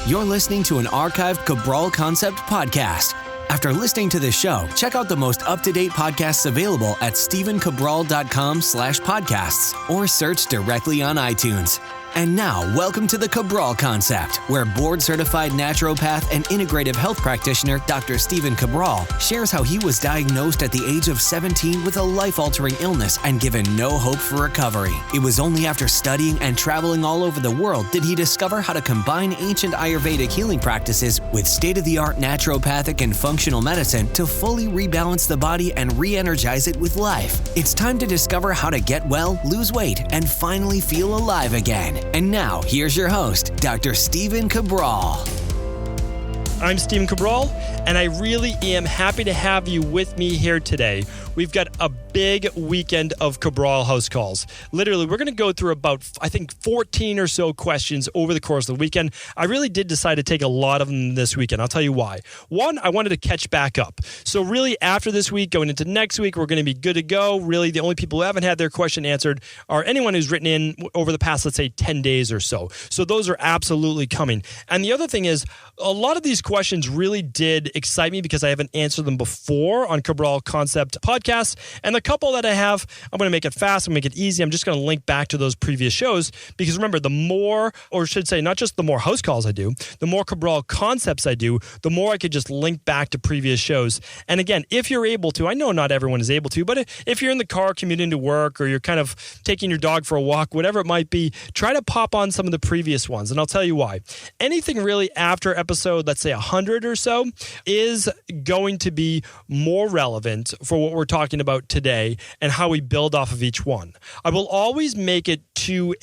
You're listening to an archived Cabral Concept podcast. After listening to this show, check out the most up-to-date podcasts available at stephencabral.com/podcasts or search directly on iTunes. And now, welcome to the Cabral Concept, where board-certified naturopath and integrative health practitioner Dr. Stephen Cabral shares how he was diagnosed at the age of 17 with a life-altering illness and given no hope for recovery. It was only after studying and traveling all over the world did he discover how to combine ancient Ayurvedic healing practices with state-of-the-art naturopathic and functional medicine to fully rebalance the body and re-energize it with life. It's time to discover how to get well, lose weight, and finally feel alive again. And now, here's your host, Dr. Stephen Cabral. I'm Stephen Cabral, and I really am happy to have you with me here today. We've got a big weekend of Cabral house calls. Literally, we're going to go through about, 14 or so questions over the course of the weekend. I really did decide to take a lot of them this weekend. I'll tell you why. One, I wanted to catch back up. So really, after this week, going into next week, we're going to be good to go. Really, the only people who haven't had their question answered are anyone who's written in over the past, let's say, 10 days or so. So those are absolutely coming. And the other thing is, a lot of these questions really did excite me because I haven't answered them before on Cabral Concept podcasts. And the couple that I have, I'm going to make it fast and make it easy. I'm just going to link back to those previous shows because remember, the more, or I should say, not just the more house calls I do, the more Cabral Concepts I do, the more I could just link back to previous shows. And again, if you're able to, I know not everyone is able to, but if you're in the car commuting to work or you're kind of taking your dog for a walk, whatever it might be, try to pop on some of the previous ones. And I'll tell you why. Anything really after episode, let's say 100 or so, is going to be more relevant for what we're talking about today and how we build off of each one. I will always make it to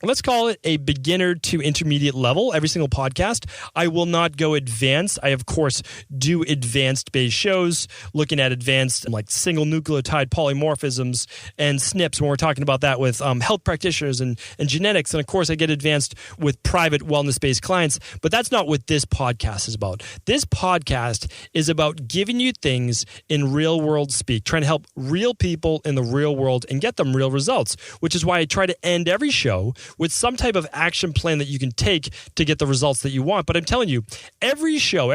let's call it a beginner to intermediate level every single podcast. I will not go advanced. I, of course, do advanced-based shows looking at advanced like single nucleotide polymorphisms and SNPs when we're talking about that with health practitioners and genetics. And, of course, I get advanced with private wellness-based clients. But that's not what this podcast is about. This podcast is about giving you things in real-world speak, trying to help real people in the real world and get them real results, which is why I try to end every show with some type of action plan that you can take to get the results that you want. But I'm telling you, every show,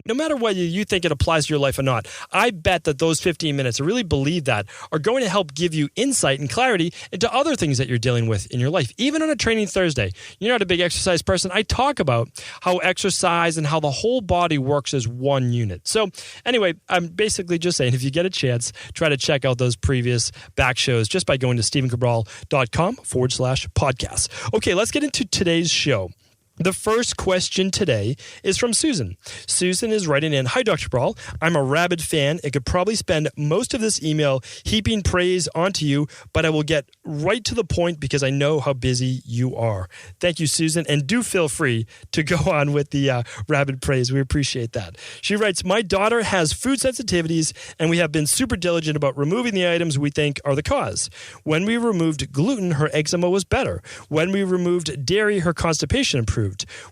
no matter whether you think it applies to your life or not, I bet that those 15 minutes, I really believe that, are going to help give you insight and clarity into other things that you're dealing with in your life. Even on a Training Thursday, you're not a big exercise person. I talk about how exercise and how the whole body works as one unit. So anyway, I'm basically just saying, if you get a chance, try to check out those previous back shows just by going to stephencabral.com/podcast. Okay, let's get into today's show. The first question today is from Susan. Susan is writing in, "Hi, Dr. Cabral. I'm a rabid fan and could probably spend most of this email heaping praise onto you, but I will get right to the point because I know how busy you are." Thank you, Susan, and do feel free to go on with the rabid praise. We appreciate that. She writes, "My daughter has food sensitivities, and we have been super diligent about removing the items we think are the cause. When we removed gluten, her eczema was better. When we removed dairy, her constipation improved.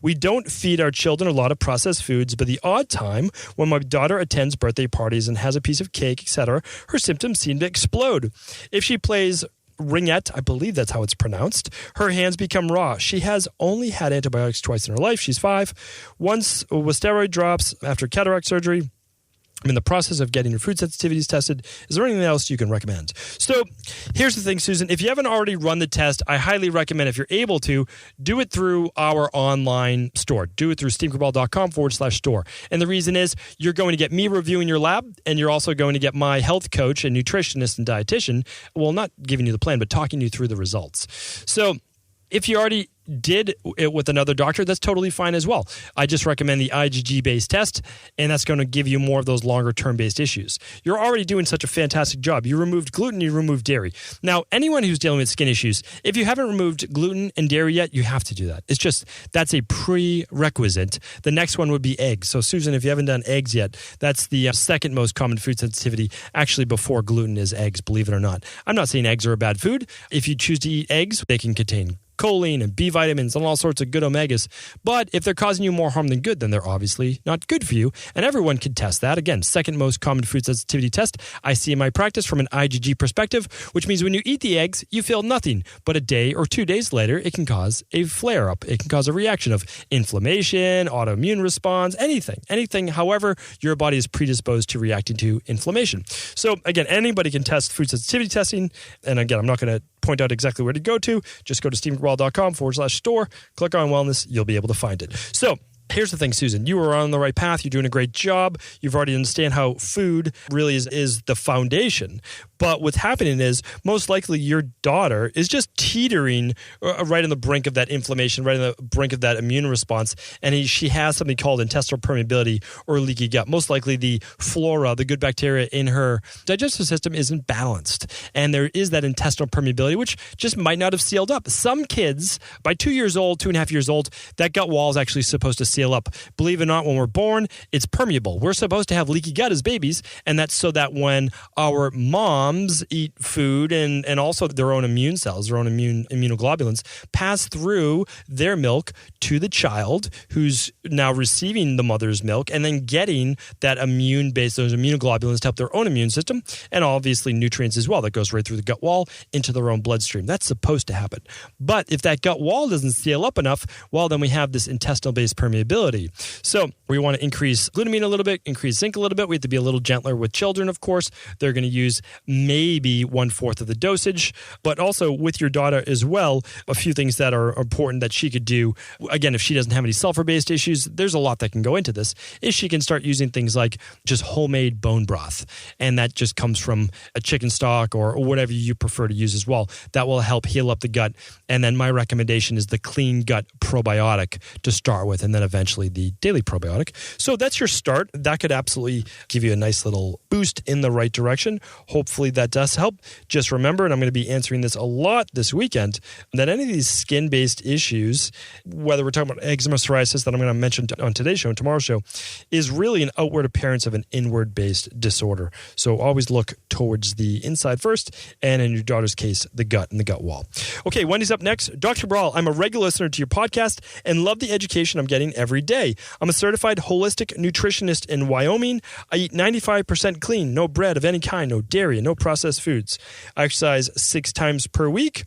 We don't feed our children a lot of processed foods, but the odd time when my daughter attends birthday parties and has a piece of cake, etc., her symptoms seem to explode. If she plays ringette, I believe that's how it's pronounced, her hands become raw. She has only had antibiotics twice in her life. She's 5. Once with steroid drops after cataract surgery. I'm in the process of getting your food sensitivities tested. Is there anything else you can recommend?" So here's the thing, Susan. If you haven't already run the test, I highly recommend, if you're able to, do it through our online store. Do it through stephencabral.com/store. And the reason is you're going to get me reviewing your lab, and you're also going to get my health coach and nutritionist and dietitian, well, not giving you the plan, but talking you through the results. So if you already did it with another doctor, that's totally fine as well. I just recommend the IgG-based test, and that's going to give you more of those longer-term-based issues. You're already doing such a fantastic job. You removed gluten, you removed dairy. Now, anyone who's dealing with skin issues, if you haven't removed gluten and dairy yet, you have to do that. It's just, that's a prerequisite. The next one would be eggs. So, Susan, if you haven't done eggs yet, that's the second most common food sensitivity. Actually, before gluten is eggs, believe it or not. I'm not saying eggs are a bad food. If you choose to eat eggs, they can contain choline and B vitamins and all sorts of good omegas. But if they're causing you more harm than good, then they're obviously not good for you. And everyone can test that. Again, second most common food sensitivity test I see in my practice from an IgG perspective, which means when you eat the eggs, you feel nothing. But a day or 2 days later, it can cause a flare-up. It can cause a reaction of inflammation, autoimmune response, anything. However, your body is predisposed to reacting to inflammation. So again, anybody can test food sensitivity testing. And again, I'm not going to point out exactly where to go to. Just go to stephencabral.com/store, click on wellness. You'll be able to find it. So here's the thing, Susan. You are on the right path. You're doing a great job. You've already understand how food really is the foundation. But what's happening is most likely your daughter is just teetering right on the brink of that inflammation, right on the brink of that immune response. And she has something called intestinal permeability or leaky gut. Most likely the flora, the good bacteria in her digestive system isn't balanced. And there is that intestinal permeability, which just might not have sealed up. Some kids, by 2 years old, 2.5 years old, that gut wall is actually supposed to seal up. Believe it or not, when we're born, it's permeable. We're supposed to have leaky gut as babies. And that's so that when our moms eat food and also their own immune cells, their own immunoglobulins, pass through their milk to the child who's now receiving the mother's milk and then getting that immune base, those immunoglobulins to help their own immune system and obviously nutrients as well that goes right through the gut wall into their own bloodstream. That's supposed to happen. But if that gut wall doesn't seal up enough, well, then we have this intestinal-based permeability. So we want to increase glutamine a little bit, increase zinc a little bit. We have to be a little gentler with children, of course. They're going to use maybe 1/4 of the dosage, but also with your daughter as well, a few things that are important that she could do. Again, if she doesn't have any sulfur-based issues, there's a lot that can go into this. Is she can start using things like just homemade bone broth, and that just comes from a chicken stock or whatever you prefer to use as well. That will help heal up the gut. And then my recommendation is the clean gut probiotic to start with, and then eventually the daily probiotic. So that's your start. That could absolutely give you a nice little boost in the right direction. Hopefully that does help. Just remember, and I'm going to be answering this a lot this weekend, that any of these skin-based issues, whether we're talking about eczema, psoriasis, that I'm going to mention on today's show and tomorrow's show, is really an outward appearance of an inward-based disorder. So always look towards the inside first, and in your daughter's case, the gut and the gut wall. Okay, Wendy's up next. Dr. Cabral, I'm a regular listener to your podcast and love the education I'm getting every day. I'm a certified holistic nutritionist in Wyoming. I eat 95% clean, no bread of any kind, no dairy, no processed foods. I exercise 6 times per week,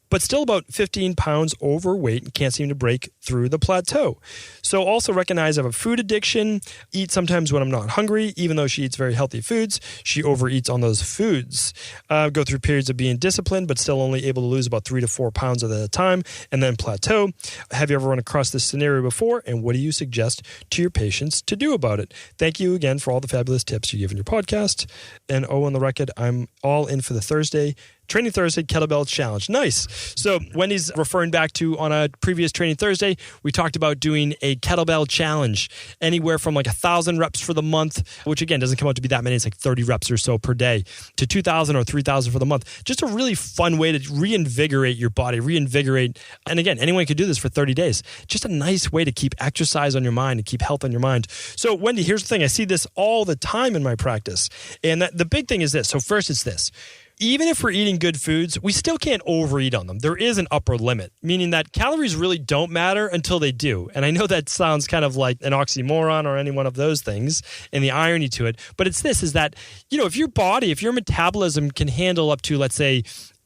but still about 15 pounds overweight and can't seem to break through the plateau. So also recognize I have a food addiction, eat sometimes when I'm not hungry, even though she eats very healthy foods, she overeats on those foods. Go through periods of being disciplined, but still only able to lose about 3 to 4 pounds at a time, and then plateau. Have you ever run across this scenario before? And what do you suggest to your patients to do about it? Thank you again for all the fabulous tips you give in your podcast. And on the record, I'm all in for the Training Thursday Kettlebell Challenge. Nice. So Wendy's referring back to on a previous Training Thursday, we talked about doing a kettlebell challenge, anywhere from like 1,000 reps for the month, which again doesn't come out to be that many. It's like 30 reps or so per day, to 2,000 or 3,000 for the month. Just a really fun way to reinvigorate your body, and again, anyone could do this for 30 days. Just a nice way to keep exercise on your mind and keep health on your mind. So Wendy, here's the thing. I see this all the time in my practice. And the big thing is this. So first it's this. Even if we're eating good foods, we still can't overeat on them. There is an upper limit, meaning that calories really don't matter until they do. And I know that sounds kind of like an oxymoron or any one of those things, and the irony to it. But it's this, is that, if your metabolism can handle up to, let's say,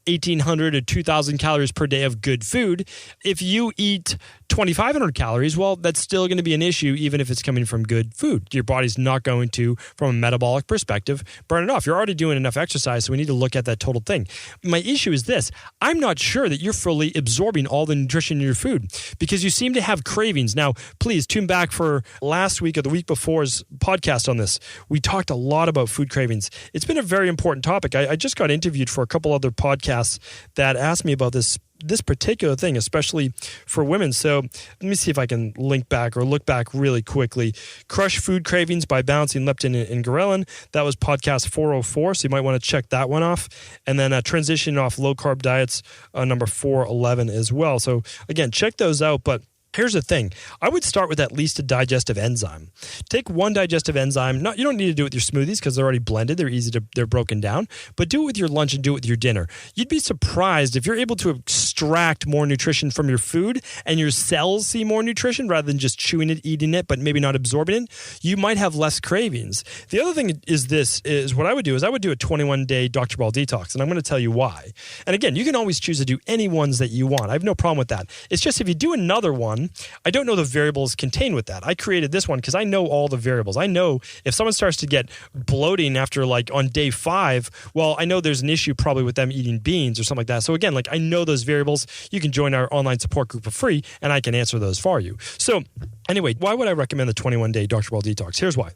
1,800 to 2,000 calories per day of good food, if you eat 2,500 calories, well, that's still going to be an issue even if it's coming from good food. Your body's not going to, from a metabolic perspective, burn it off. You're already doing enough exercise, so we need to look at that total thing. My issue is this. I'm not sure that you're fully absorbing all the nutrition in your food because you seem to have cravings. Now, please tune back for last week or the week before's podcast on this. We talked a lot about food cravings. It's been a very important topic. I just got interviewed for a couple other podcasts that asked me about this particular thing, especially for women. So let me see if I can look back really quickly. Crush Food Cravings by Balancing Leptin and Ghrelin. That was podcast 404. So you might want to check that one off. And then Transitioning Off Low Carb Diets, number 411 as well. So again, check those out. But Here's the thing. I would start with at least a digestive enzyme. Take one digestive enzyme. You don't need to do it with your smoothies because they're already blended. They're broken down. But do it with your lunch and do it with your dinner. You'd be surprised if you're able to extract more nutrition from your food and your cells see more nutrition rather than just chewing it, eating it, but maybe not absorbing it. You might have less cravings. The other thing is what I would do is I would do a 21-day Dr. Ball detox, and I'm going to tell you why. And again, you can always choose to do any ones that you want. I have no problem with that. It's just if you do another one, I don't know the variables contained with that. I created this one because I know all the variables. I know if someone starts to get bloating after on day 5, well, I know there's an issue probably with them eating beans or something like that. So again, I know those variables. You can join our online support group for free and I can answer those for you. So anyway, why would I recommend the 21-day Dr. Ball detox? Here's why.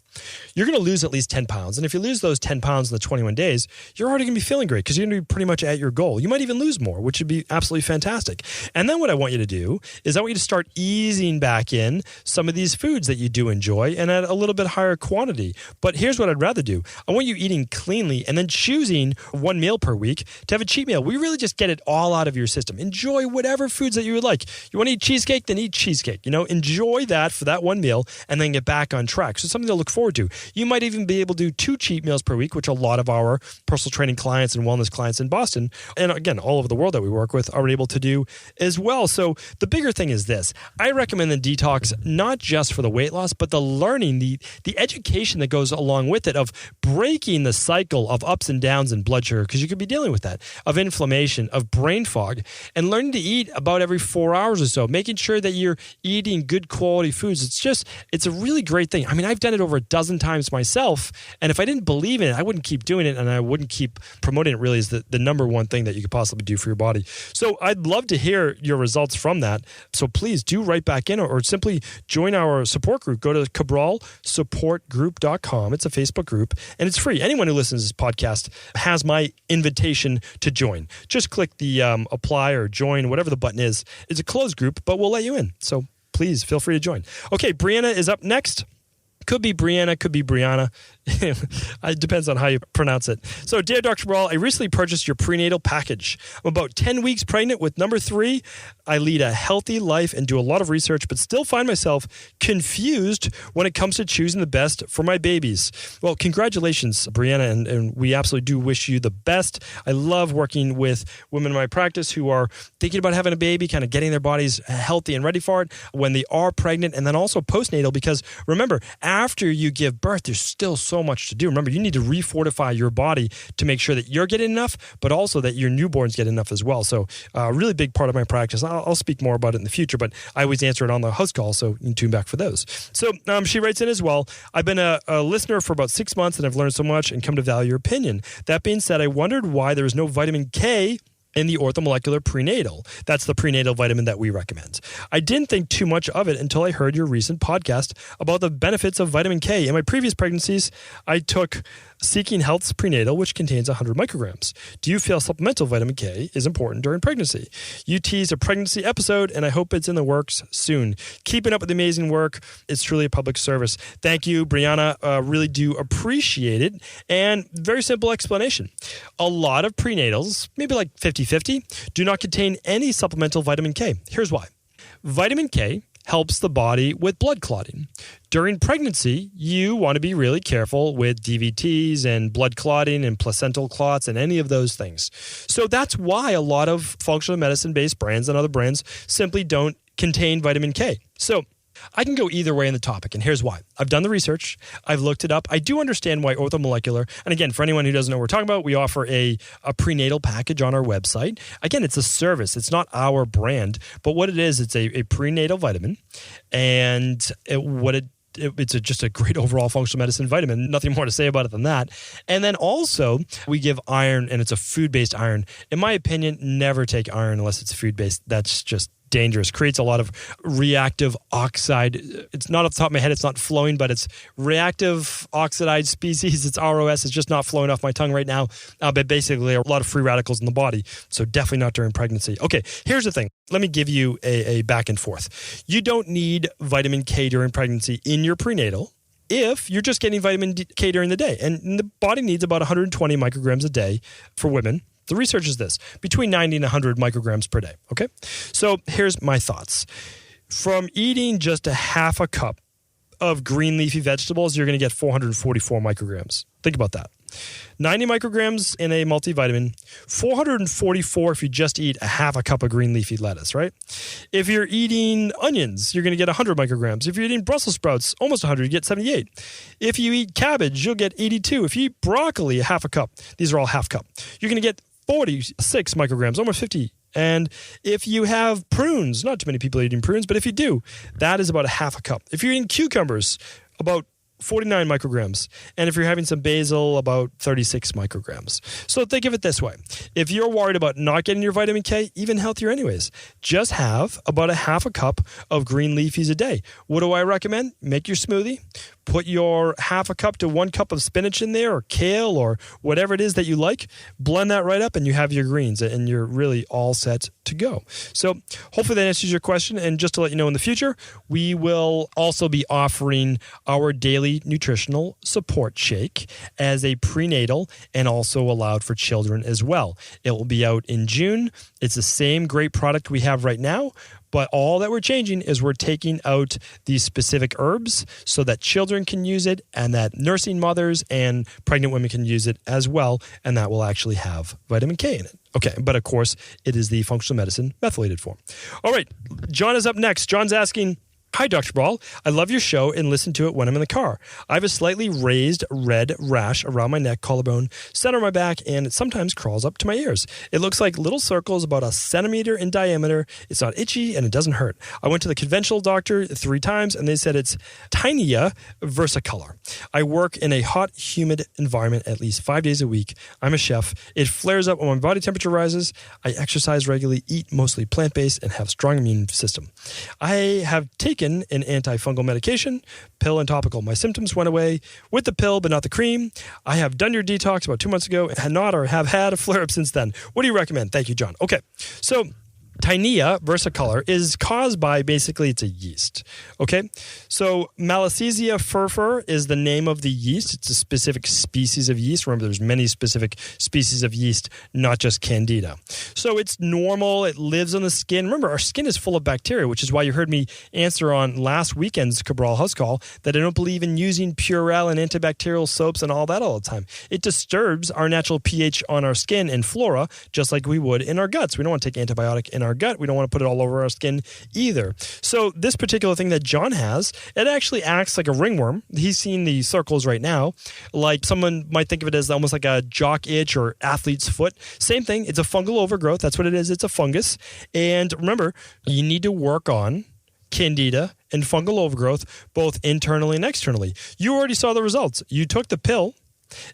You're going to lose at least 10 pounds. And if you lose those 10 pounds in the 21 days, you're already going to be feeling great because you're going to be pretty much at your goal. You might even lose more, which would be absolutely fantastic. And then what I want you to do is I want you to start easing back in some of these foods that you do enjoy and at a little bit higher quantity. But here's what I'd rather do. I want you eating cleanly and then choosing one meal per week to have a cheat meal. We really just get it all out of your system. Enjoy whatever foods that you would like. You want to eat cheesecake? Then eat cheesecake. Enjoy that for that one meal and then get back on track. So something to look forward to. You might even be able to do 2 cheat meals per week, which a lot of our personal training clients and wellness clients in Boston, and again, all over the world that we work with, are able to do as well. So the bigger thing is this. I recommend the detox not just for the weight loss, but the learning, the education that goes along with it of breaking the cycle of ups and downs in blood sugar, because you could be dealing with that, of inflammation, of brain fog, and learning to eat about every 4 hours or so, making sure that you're eating good quality foods. It's a really great thing. I mean, I've done it over a dozen times myself, and if I didn't believe in it, I wouldn't keep doing it, and I wouldn't keep promoting it. Really is the number one thing that you could possibly do for your body. So I'd love to hear your results from that. So please do write back in or simply join our support group. Go to cabralsupportgroup.com. It's a Facebook group, and it's free. Anyone who listens to this podcast has my invitation to join. Just click the apply or join, whatever the button is. It's a closed group, but we'll let you in. So please feel free to join. Okay, Brianna is up next. Could be Brianna, could be Brianna. It depends on how you pronounce it. So, dear Dr. Cabral, I recently purchased your prenatal package. I'm about 10 weeks pregnant with number 3. I lead a healthy life and do a lot of research, but still find myself confused when it comes to choosing the best for my babies. Well, congratulations, Brianna, and we absolutely do wish you the best. I love working with women in my practice who are thinking about having a baby, kind of getting their bodies healthy and ready for it when they are pregnant, and then also postnatal, because remember, after you give birth, there's still so much to do. Remember, you need to refortify your body to make sure that you're getting enough, but also that your newborns get enough as well. So a really big part of my practice. I'll speak more about it in the future, but I always answer it on the host call, so you can tune back for those. So she writes in as well, I've been a listener for about 6 months and I've learned so much and come to value your opinion. That being said, I wondered why there is no vitamin K in the orthomolecular prenatal. That's the prenatal vitamin that we recommend. I didn't think too much of it until I heard your recent podcast about the benefits of vitamin K. In my previous pregnancies, I took Seeking Health's prenatal, which contains 100 micrograms. Do you feel supplemental vitamin K is important during pregnancy? You teased a pregnancy episode, and I hope it's in the works soon. Keeping up with the amazing work. It's truly a public service. Thank you, Brianna. Really do appreciate it. And very simple explanation. A lot of prenatals, maybe like 50-50, do not contain any supplemental vitamin K. Here's why. Vitamin K helps the body with blood clotting. During pregnancy, you want to be really careful with DVTs and blood clotting and placental clots and any of those things. So that's why a lot of functional medicine-based brands and other brands simply don't contain vitamin K. So I can go either way in the topic, and here's why. I've done the research. I've looked it up. I do understand why orthomolecular, and again, for anyone who doesn't know what we're talking about, we offer a prenatal package on our website. Again, it's a service. It's not our brand, but what it is, it's a prenatal vitamin, and it's just a great overall functional medicine vitamin. Nothing more to say about it than that. And then also, we give iron, and it's a food-based iron. In my opinion, never take iron unless it's food-based. That's just dangerous. Creates a lot of reactive oxide. It's not off the top of my head, it's not flowing, but it's reactive oxidized species. It's ROS. It's just not flowing off my tongue right now. But basically, a lot of free radicals in the body. So definitely not during pregnancy. Okay, here's the thing. Let me give you a back and forth. You don't need vitamin K during pregnancy in your prenatal if you're just getting vitamin K during the day. And the body needs about 120 micrograms a day for women. The research is this, between 90 and 100 micrograms per day, okay? So here's my thoughts. From eating just a half a cup of green leafy vegetables, you're going to get 444 micrograms. Think about that. 90 micrograms in a multivitamin, 444 if you just eat a half a cup of green leafy lettuce, right? If you're eating onions, you're going to get 100 micrograms. If you're eating Brussels sprouts, almost 100, you get 78. If you eat cabbage, you'll get 82. If you eat broccoli, a half a cup, these are all half cup, you're going to get 46 micrograms, almost 50. And if you have prunes, not too many people are eating prunes, but if you do, that is about a half a cup. If you're eating cucumbers, about 49 micrograms. And if you're having some basil, about 36 micrograms. So think of it this way. If you're worried about not getting your vitamin K, even healthier anyways, just have about a half a cup of green leafies a day. What do I recommend? Make your smoothie. Put your half a cup to 1 cup of spinach in there, or kale, or whatever it is that you like. Blend that right up and you have your greens, and you're really all set to go. So hopefully that answers your question. And just to let you know, in the future, we will also be offering our daily nutritional support shake as a prenatal and also allowed for children as well. It will be out in June. It's the same great product we have right now, but all that we're changing is we're taking out these specific herbs so that children can use it and that nursing mothers and pregnant women can use it as well, and that will actually have vitamin K in it. Okay, but of course, it is the functional medicine methylated form. All right, John is up next. John's asking, hi, Dr. Cabral. I love your show and listen to it when I'm in the car. I have a slightly raised red rash around my neck, collarbone, center of my back, and it sometimes crawls up to my ears. It looks like little circles about 1 centimeter in diameter. It's not itchy and it doesn't hurt. I went to the conventional doctor 3 times and they said it's tinea versicolor. I work in a hot, humid environment at least 5 days a week. I'm a chef. It flares up when my body temperature rises. I exercise regularly, eat mostly plant-based, and have strong immune system. I have taken an antifungal medication, pill and topical. My symptoms went away with the pill, but not the cream. I have done your detox about 2 months ago and have had a flare-up since then. What do you recommend? Thank you, John. Okay, so tinea versicolor is caused by, basically, it's a yeast. Okay, so Malassezia furfur is the name of the yeast. It's a specific species of yeast. Remember, there's many specific species of yeast, not just Candida. So it's normal. It lives on the skin. Remember, our skin is full of bacteria, which is why you heard me answer on last weekend's Cabral House Call that I don't believe in using Purell and antibacterial soaps and all that all the time. It disturbs our natural pH on our skin and flora, just like we would in our guts. We don't want to take antibiotic in our gut. We don't want to put it all over our skin either. So this particular thing that John has, it actually acts like a ringworm. He's seeing the circles right now. Like someone might think of it as almost like a jock itch or athlete's foot. Same thing. It's a fungal overgrowth. That's what it is. It's a fungus. And remember, you need to work on Candida and fungal overgrowth both internally and externally. You already saw the results. You took the pill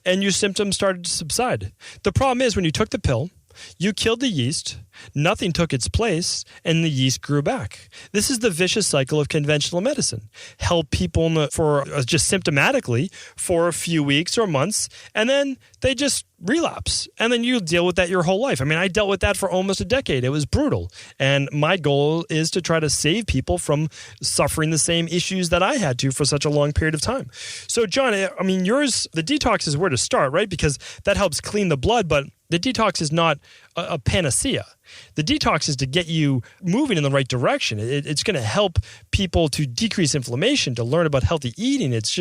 and your symptoms started to subside. The problem is when you took the pill, you killed the yeast, nothing took its place, and the yeast grew back. This is the vicious cycle of conventional medicine. Help people for just symptomatically for a few weeks or months, and then they just relapse. And then you deal with that your whole life. I mean, I dealt with that for almost a decade. It was brutal. And my goal is to try to save people from suffering the same issues that I had to for such a long period of time. So, John, I mean, yours, the detox is where to start, right? Because that helps clean the blood, but the detox is not a panacea. The detox is to get you moving in the right direction. It's going to help people to decrease inflammation, to learn about healthy eating. It's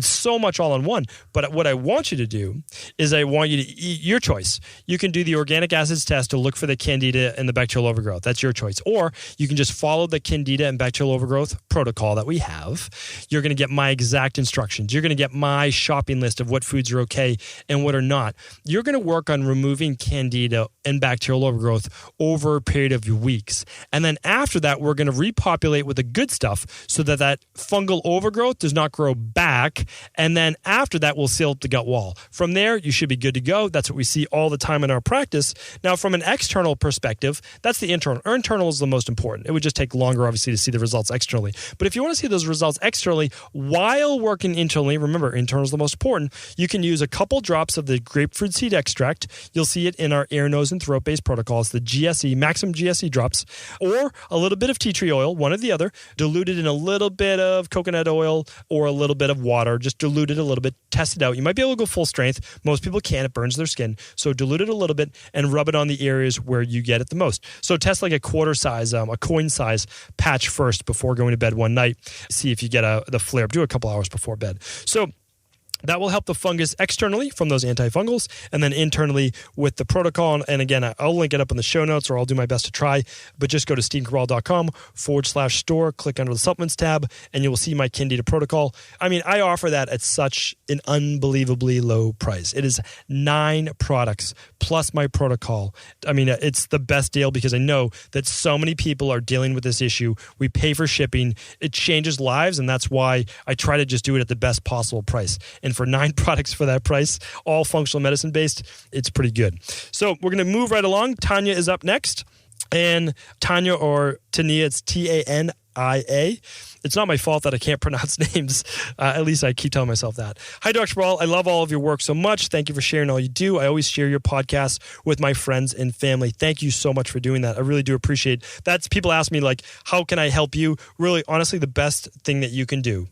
so much all in one. But what I want you to do is I want you to eat your choice. You can do the organic acids test to look for the Candida and the bacterial overgrowth. That's your choice. Or you can just follow the Candida and bacterial overgrowth protocol that we have. You're going to get my exact instructions. You're going to get my shopping list of what foods are okay and what are not. You're going to work on removing Candida and bacterial overgrowth over a period of weeks. And then after that, we're going to repopulate with the good stuff so that fungal overgrowth does not grow back. And then after that, we'll seal up the gut wall. From there, you should be good to go. That's what we see all the time in our practice. Now, from an external perspective, that's the internal. Our internal is the most important. It would just take longer, obviously, to see the results externally. But if you want to see those results externally while working internally, remember, internal is the most important. You can use a couple drops of the grapefruit seed extract. You'll see it in our ear, nose, and throat-based protocol. It's the GSE, maximum GSE drops, or a little bit of tea tree oil, one or the other, diluted in a little bit of coconut oil or a little bit of water. Just dilute it a little bit, test it out. You might be able to go full strength. Most people can't. It burns their skin. So dilute it a little bit and rub it on the areas where you get it the most. So test like a quarter size, a coin size patch first before going to bed one night. See if you get the flare up. Do a couple hours before bed. So that will help the fungus externally from those antifungals and then internally with the protocol. And again, I'll link it up in the show notes, or I'll do my best to try. But just go to stevecabral.com/store, click under the supplements tab, and you will see my Candida protocol. I mean, I offer that at such an unbelievably low price. It is 9 products plus my protocol. I mean, it's the best deal because I know that so many people are dealing with this issue. We pay for shipping. It changes lives, and that's why I try to just do it at the best possible price. And for 9 products for that price, all functional medicine based, it's pretty good. So we're going to move right along. Tanya is up next. And Tanya, or Tania, it's Tania. It's not my fault that I can't pronounce names. At least I keep telling myself that. Hi, Dr. Cabral. I love all of your work so much. Thank you for sharing all you do. I always share your podcast with my friends and family. Thank you so much for doing that. I really do appreciate that. People ask me, like, how can I help you? Really, honestly, the best thing that you can do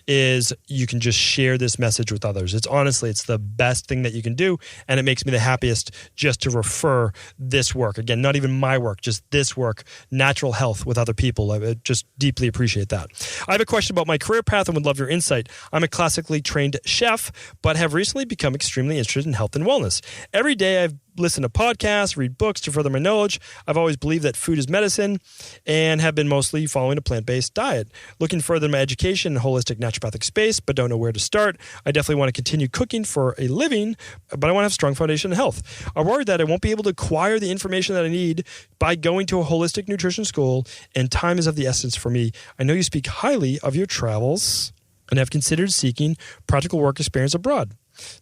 is you can just share this message with others. It's the best thing that you can do, and it makes me the happiest just to refer this work. Again, not even my work, just this work, natural health, with other people. I just deeply appreciate that. I have a question about my career path and would love your insight. I'm a classically trained chef, but have recently become extremely interested in health and wellness. Every day I've listen to podcasts, read books to further my knowledge. I've always believed that food is medicine and have been mostly following a plant-based diet. Looking further in my education in holistic naturopathic space, but don't know where to start. I definitely want to continue cooking for a living, but I want to have a strong foundation in health. I'm worried that I won't be able to acquire the information that I need by going to a holistic nutrition school, and time is of the essence for me. I know you speak highly of your travels and have considered seeking practical work experience abroad.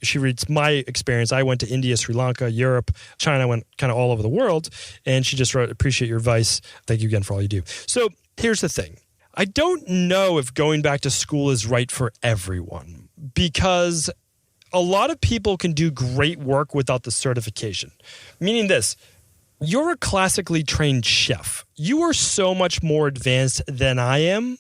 She reads my experience. I went to India, Sri Lanka, Europe, China, went kind of all over the world. And she just wrote, appreciate your advice. Thank you again for all you do. So here's the thing. I don't know if going back to school is right for everyone, because a lot of people can do great work without the certification. Meaning this, you're a classically trained chef. You are so much more advanced than I am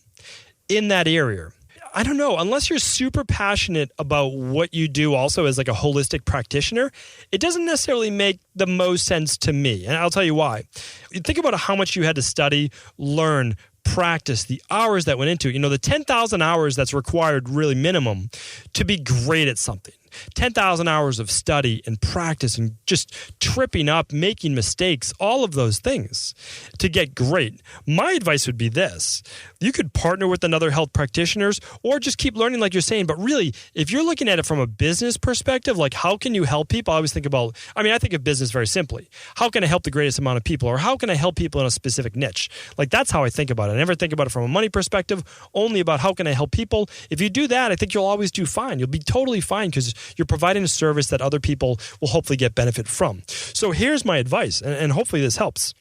in that area. I don't know, unless you're super passionate about what you do also as like a holistic practitioner, it doesn't necessarily make the most sense to me. And I'll tell you why. You think about how much you had to study, learn, practice, the hours that went into it. You know, the 10,000 hours that's required really minimum to be great at something. 10,000 hours of study and practice and just tripping up, making mistakes, all of those things to get great. My advice would be this. You could partner with another health practitioners or just keep learning like you're saying. But really, if you're looking at it from a business perspective, like how can you help people? I always think about, I think of business very simply. How can I help the greatest amount of people? Or how can I help people in a specific niche? Like that's how I think about it. I never think about it from a money perspective, only about how can I help people. If you do that, I think you'll always do fine. You'll be totally fine because you're providing a service that other people will hopefully get benefit from. So here's my advice, and hopefully this helps.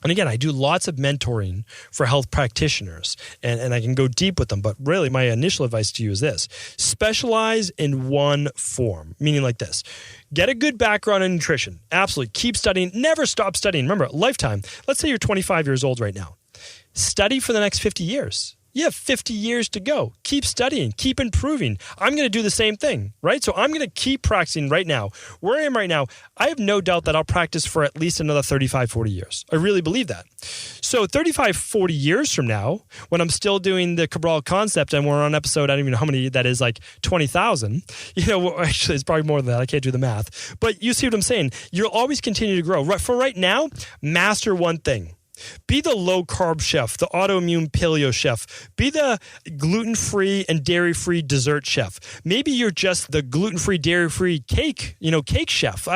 And again, I do lots of mentoring for health practitioners, and I can go deep with them. But really, my initial advice to you is this. Specialize in one form, meaning like this. Get a good background in nutrition. Absolutely. Keep studying. Never stop studying. Remember, lifetime. Let's say you're 25 years old right now. Study for the next 50 years. You have 50 years to go. Keep studying. Keep improving. I'm going to do the same thing, right? So I'm going to keep practicing right now. Where I am right now, I have no doubt that I'll practice for at least another 35, 40 years. I really believe that. So 35, 40 years from now, when I'm still doing the Cabral concept and we're on episode, I don't even know how many that is, like 20,000. Actually, it's probably more than that. I can't do the math. But you see what I'm saying? You'll always continue to grow. For right now, master one thing. Be the low-carb chef, the autoimmune paleo chef. Be the gluten-free and dairy-free dessert chef. Maybe you're just the gluten-free, dairy-free cake chef.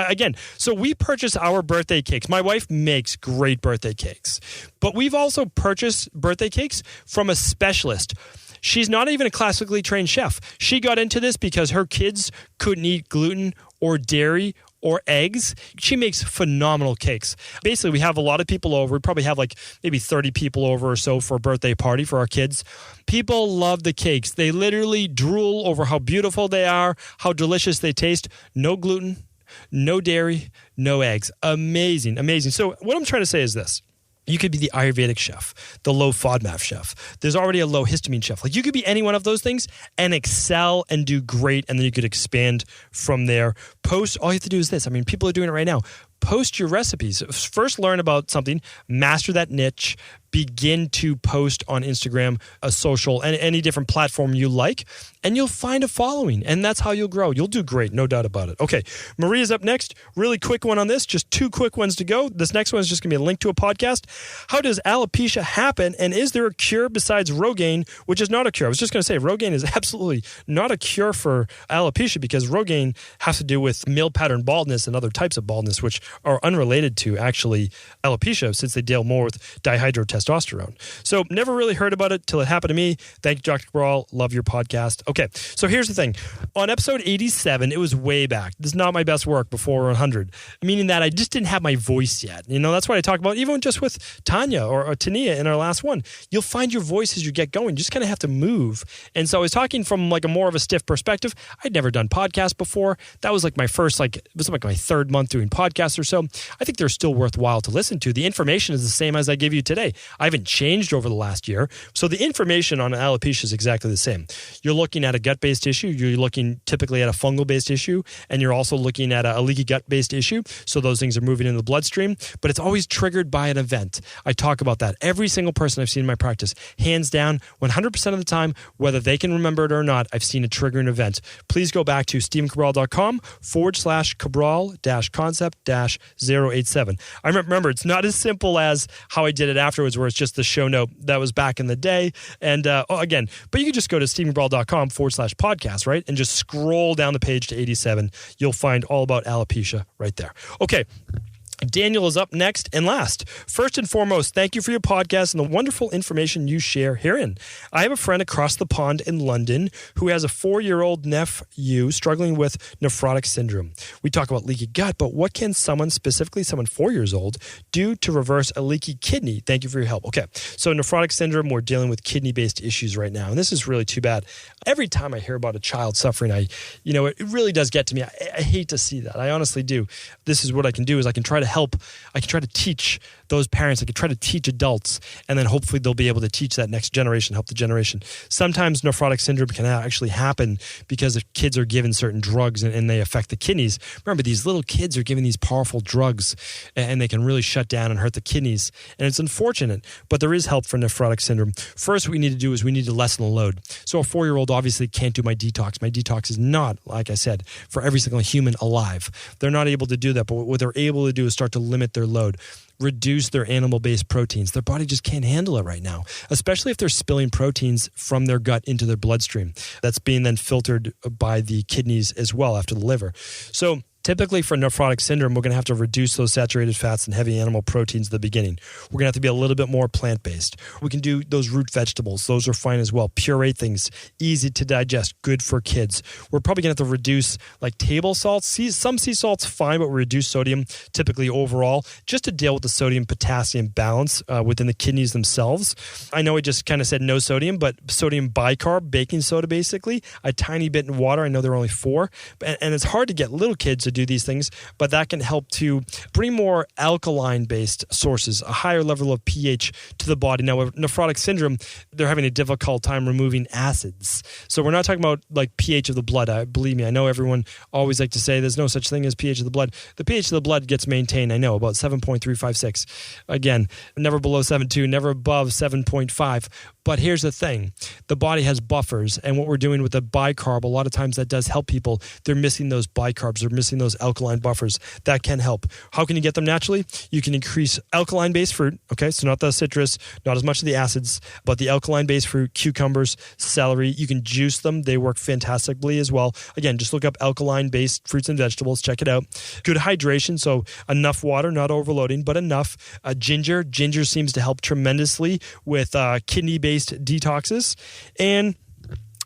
So we purchase our birthday cakes. My wife makes great birthday cakes. But we've also purchased birthday cakes from a specialist. She's not even a classically trained chef. She got into this because her kids couldn't eat gluten or dairy or eggs. She makes phenomenal cakes. Basically, we have a lot of people over. We probably have like maybe 30 people over or so for a birthday party for our kids. People love the cakes. They literally drool over how beautiful they are, how delicious they taste. No gluten, no dairy, no eggs. Amazing, amazing. So what I'm trying to say is this. You could be the Ayurvedic chef, the low FODMAP chef. There's already a low histamine chef. Like you could be any one of those things and excel and do great, and then you could expand from there. Post, all you have to do is this. I mean, people are doing it right now. Post your recipes. First, learn about something, master that niche, begin to post on Instagram, a social, and any different platform you like, and you'll find a following, and that's how you'll grow. You'll do great, no doubt about it. Okay, Maria's up next. Really quick one on this, just 2 quick ones to go. This next one is just going to be a link to a podcast. How does alopecia happen, and is there a cure besides Rogaine, which is not a cure? I was just going to say Rogaine is absolutely not a cure for alopecia because Rogaine has to do with male pattern baldness and other types of baldness, which are unrelated to actually alopecia since they deal more with dihydrotestosterone. So never really heard about it till it happened to me. Thank you, Dr. Cabral. Love your podcast. Okay, so here's the thing. On episode 87, it was way back. This is not my best work before 100, meaning that I just didn't have my voice yet. You know, that's what I talk about, even just with Tanya or Tania in our last one. You'll find your voice as you get going. You just kind of have to move. And so I was talking from like a more of a stiff perspective. I'd never done podcasts before. That was like my first, it was like my 3rd month doing podcasts or so. I think they're still worthwhile to listen to. The information is the same as I give you today. I haven't changed over the last year. So the information on alopecia is exactly the same. You're looking at a gut-based issue. You're looking typically at a fungal-based issue. And you're also looking at a leaky gut-based issue. So those things are moving in the bloodstream. But it's always triggered by an event. I talk about that. Every single person I've seen in my practice, hands down, 100% of the time, whether they can remember it or not, I've seen a triggering event. Please go back to stevencabral.com/Cabral-concept-087. I remember it's not as simple as how I did it afterwards, where it's just the show note that was back in the day. And again, but you can just go to stevencabral.com/podcast, right? And just scroll down the page to 87. You'll find all about alopecia right there. Okay. Daniel is up next and last. First and foremost, thank you for your podcast and the wonderful information you share herein. I have a friend across the pond in London who has a 4-year-old nephew struggling with nephrotic syndrome. We talk about leaky gut, but what can someone, specifically someone 4 years old, do to reverse a leaky kidney? Thank you for your help. Okay, so nephrotic syndrome, we're dealing with kidney-based issues right now, and this is really too bad. Every time I hear about a child suffering, it really does get to me. I hate to see that. I honestly do. This is what I can do is I can try to help. I can try to teach those parents. I can try to teach adults, and then hopefully they'll be able to teach that next generation, help the generation. Sometimes nephrotic syndrome can actually happen because the kids are given certain drugs and they affect the kidneys. Remember, these little kids are given these powerful drugs and they can really shut down and hurt the kidneys. And it's unfortunate, but there is help for nephrotic syndrome. First, what we need to do is we need to lessen the load. So a 4-year-old obviously can't do my detox. My detox is not, like I said, for every single human alive. They're not able to do that, but what they're able to do is start to limit their load, reduce their animal-based proteins. Their body just can't handle it right now, especially if they're spilling proteins from their gut into their bloodstream. That's being then filtered by the kidneys as well after the liver. So typically for nephrotic syndrome, we're going to have to reduce those saturated fats and heavy animal proteins at the beginning. We're going to have to be a little bit more plant-based. We can do those root vegetables. Those are fine as well. Puree things, easy to digest, good for kids. We're probably going to have to reduce like table salts. Some sea salt's fine, but we reduce sodium typically overall just to deal with the sodium-potassium balance within the kidneys themselves. I know I just kind of said no sodium, but sodium bicarb, baking soda basically, a tiny bit in water. I know there are only 4. And it's hard to get little kids to do these things, but that can help to bring more alkaline-based sources, a higher level of pH to the body. Now, with nephrotic syndrome, they're having a difficult time removing acids. So we're not talking about like pH of the blood. Believe me, I know everyone always like to say there's no such thing as pH of the blood. The pH of the blood gets maintained, I know, about 7.356. Again, never below 7.2, never above 7.5. But here's the thing. The body has buffers, and what we're doing with the bicarb, a lot of times that does help people. They're missing those bicarbs. They're missing those alkaline buffers. That can help. How can you get them naturally? You can increase alkaline-based fruit, okay? So not the citrus, not as much of the acids, but the alkaline-based fruit, cucumbers, celery. You can juice them. They work fantastically as well. Again, just look up alkaline-based fruits and vegetables. Check it out. Good hydration, so enough water, not overloading, but enough. Ginger. Ginger seems to help tremendously with kidney-based detoxes. And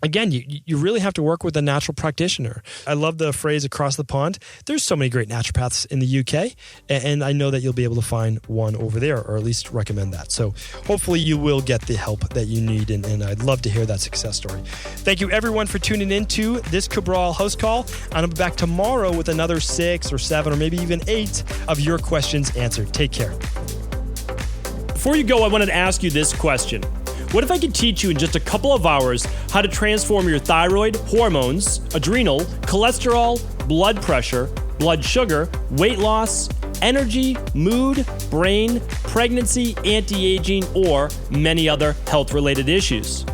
again, you really have to work with a natural practitioner. I love the phrase across the pond. There's so many great naturopaths in the UK, and I know that you'll be able to find one over there, or at least recommend that. So hopefully you will get the help that you need, and I'd love to hear that success story. Thank you, everyone, for tuning into this Cabral House Call. And I'll be back tomorrow with another 6 or 7 or maybe even 8 of your questions answered. Take care. Before you go, I wanted to ask you this question. What if I could teach you in just a couple of hours how to transform your thyroid, hormones, adrenal, cholesterol, blood pressure, blood sugar, weight loss, energy, mood, brain, pregnancy, anti-aging, or many other health-related issues?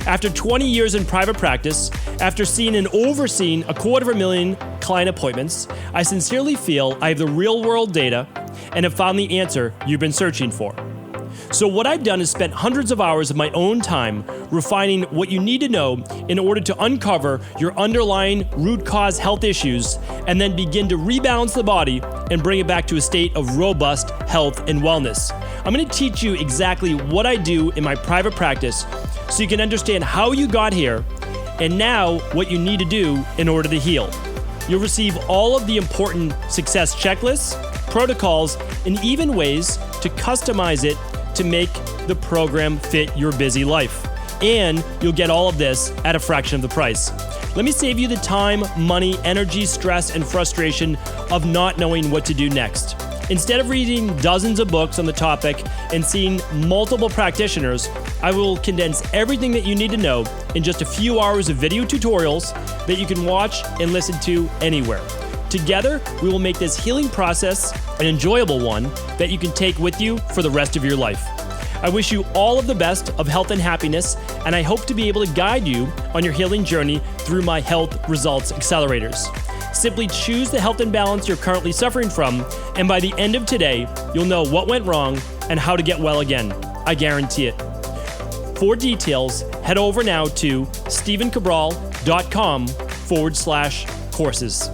After 20 years in private practice, after seeing and overseeing 250,000 client appointments, I sincerely feel I have the real-world data and have found the answer you've been searching for. So what I've done is spent hundreds of hours of my own time refining what you need to know in order to uncover your underlying root cause health issues and then begin to rebalance the body and bring it back to a state of robust health and wellness. I'm going to teach you exactly what I do in my private practice so you can understand how you got here and now what you need to do in order to heal. You'll receive all of the important success checklists, protocols, and even ways to customize it to make the program fit your busy life. And you'll get all of this at a fraction of the price. Let me save you the time, money, energy, stress, and frustration of not knowing what to do next. Instead of reading dozens of books on the topic and seeing multiple practitioners, I will condense everything that you need to know in just a few hours of video tutorials that you can watch and listen to anywhere. Together, we will make this healing process an enjoyable one that you can take with you for the rest of your life. I wish you all of the best of health and happiness, and I hope to be able to guide you on your healing journey through my Health Results Accelerators. Simply choose the health imbalance you're currently suffering from, and by the end of today, you'll know what went wrong and how to get well again. I guarantee it. For details, head over now to stevencabral.com/courses.